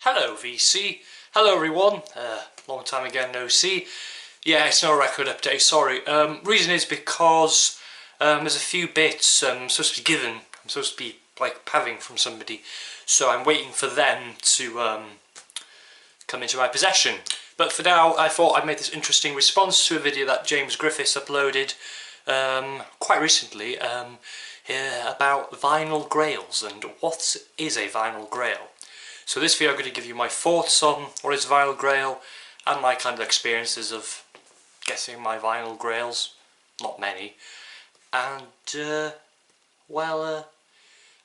Hello VC, hello everyone, long time again no see. Yeah, it's no record update, sorry. Reason is because there's a few bits I'm supposed to be given, I'm supposed to be like having from somebody, so I'm waiting for them to come into my possession. But for now I thought I'd make this interesting response to a video that James Griffiths uploaded quite recently about vinyl grails and what is a vinyl grail. So this video I'm going to give you my thoughts on what is vinyl grail and my kind of experiences of getting my vinyl grails, not many, and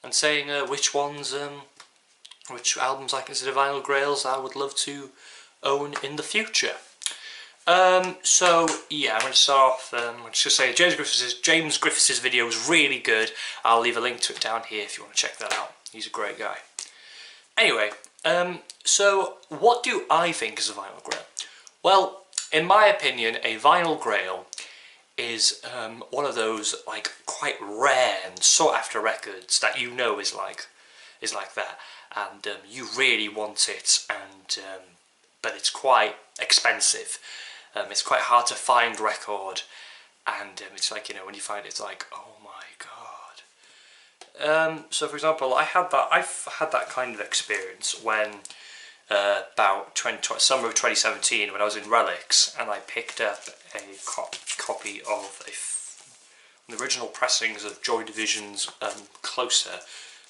and saying which ones, which albums I consider vinyl grails I would love to own in the future. So yeah, I'm going to start off, just to say James Griffiths' video was really good. I'll leave a link to it down here if you want to check that out. He's a great guy. Anyway, so what do I think is a vinyl grail? Well, in my opinion, a vinyl grail is one of those like quite rare and sought after records that you know is like that, and you really want it, and but it's quite expensive. It's quite hard to find record, and it's like, you know, when you find it, it's like, oh my god. So for example, I've had that kind of experience when about summer of 2017, when I was in Relics and I picked up a copy of the original pressings of Joy Division's Closer,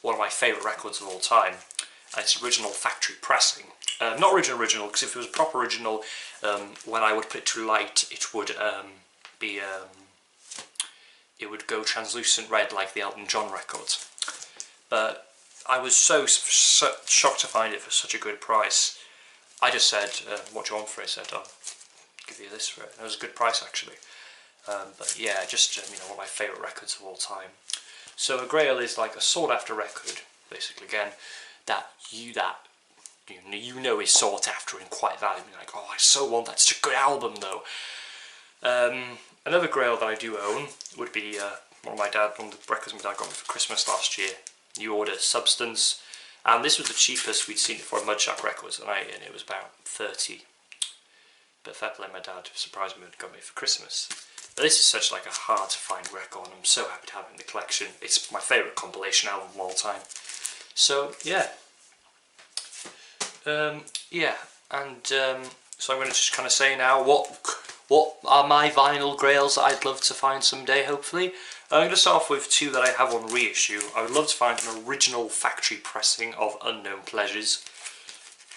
one of my favourite records of all time. And it's original factory pressing. Not original, because if it was proper original, when I would put it to light, it would it would go translucent red like the Elton John records. But I was so shocked to find it for such a good price. I just said, what do you want for it? I said, I'll give you this for it. It was a good price actually. But yeah, just you know, one of my favourite records of all time. So a grail is like a sought after record, basically, again, that you know is sought after and quite valuable. You're like, oh, I so want that. It's a good album though. Another grail that I do own would be one of the records my dad got me for Christmas last year. New Order Substance, and this was the cheapest we'd seen it for Mudshack Records, and it was about 30. But fair play, my dad surprised me and got me for Christmas. But this is such like a hard to find record, and I'm so happy to have it in the collection. It's my favourite compilation album of all time. So yeah. So I'm going to just kind of say now what are my vinyl grails that I'd love to find someday, hopefully. I'm going to start off with two that I have on reissue. I would love to find an original factory pressing of Unknown Pleasures.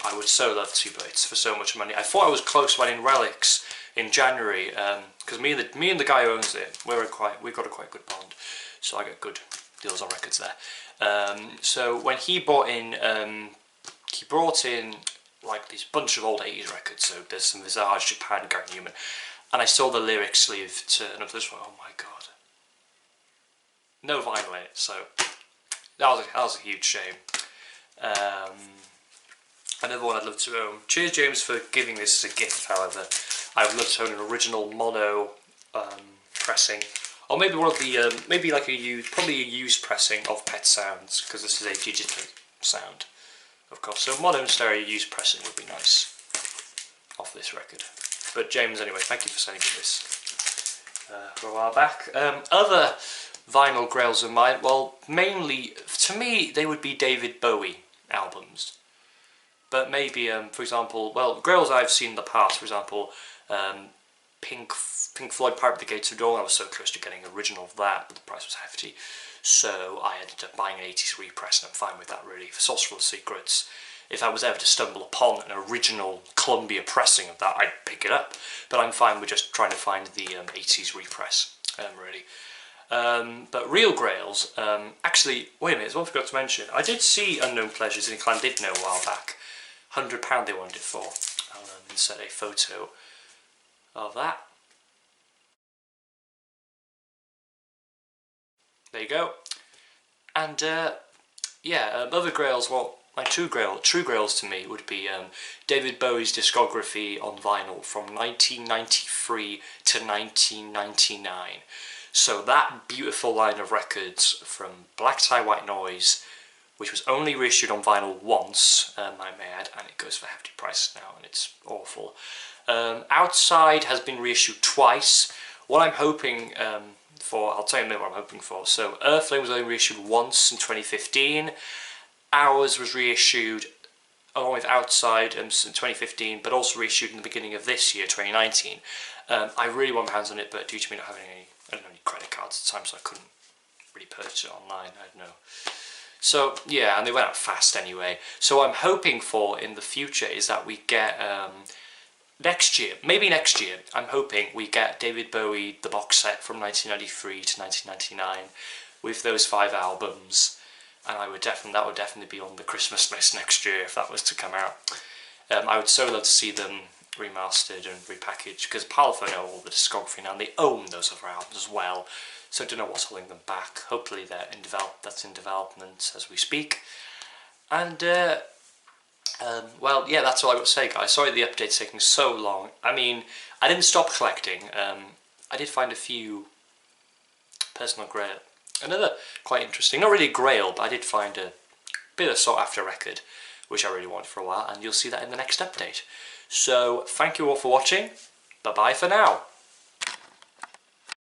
I would so love to, but it's for so much money. I thought I was close when in Relics in January, because me and the guy who owns it, we've got a quite good bond, so I get good deals on records there. So when he brought in like this bunch of old 80s records, so there's some Visage, Japan, Gary Newman, and I saw the lyric sleeve to, and I was just like, oh my god. No vinyl in it, so that was a huge shame. Another one I'd love to own. Cheers James for giving this as a gift, however. I would love to own an original mono pressing, or maybe one of the, maybe like probably a used pressing of Pet Sounds, because this is a digital sound, of course. So mono and stereo used pressing would be nice off this record. But James, anyway, thank you for sending me this for a while back. Other vinyl grails of mine, well, mainly, to me, they would be David Bowie albums. But maybe, for example, well, grails I've seen in the past, for example, Pink Floyd Pirate of the Gates of Dawn. I was so close to getting an original of that, but the price was hefty. So I ended up buying an 80s repress, and I'm fine with that, really. For Sorcerer Secrets, if I was ever to stumble upon an original Columbia pressing of that, I'd pick it up. But I'm fine with just trying to find the 80s repress, really. But real grails, actually, wait a minute, there's one I forgot to mention. I did see Unknown Pleasures in Llandudno a while back. £100 they wanted it for. I'll insert a photo of that. There you go. And yeah, other grails, well, my true grails to me would be David Bowie's discography on vinyl from 1993 to 1999. So that beautiful line of records from Black Tie White Noise which was only reissued on vinyl once, I may add, and it goes for a hefty price now, and it's awful. Outside has been reissued twice. What I'm hoping for, I'll tell you a minute what I'm hoping for. So Earthling was only reissued once in 2015. Ours was reissued along with Outside in 2015, but also reissued in the beginning of this year, 2019. I really want my hands on it, but due to me not having any credit cards at the time, so I couldn't really purchase it online. I don't know. So yeah, and they went out fast anyway. So what I'm hoping for in the future is that we get next year, maybe next year, I'm hoping we get David Bowie, the box set from 1993 to 1999 with those 5 albums, and that would definitely be on the Christmas list next year if that was to come out. I would so love to see them remastered and repackaged, because Parlophone know all the discography now, and they own those other albums as well, so I don't know what's holding them back. Hopefully that's in development as we speak. And well, yeah, that's all I got to say, guys. Sorry the update's taking so long. I mean, I didn't stop collecting. I did find a few personal grail. Another quite interesting, not really a grail, but I did find a bit of sought after record, which I really wanted for a while, and you'll see that in the next update. So, thank you all for watching. Bye-bye for now.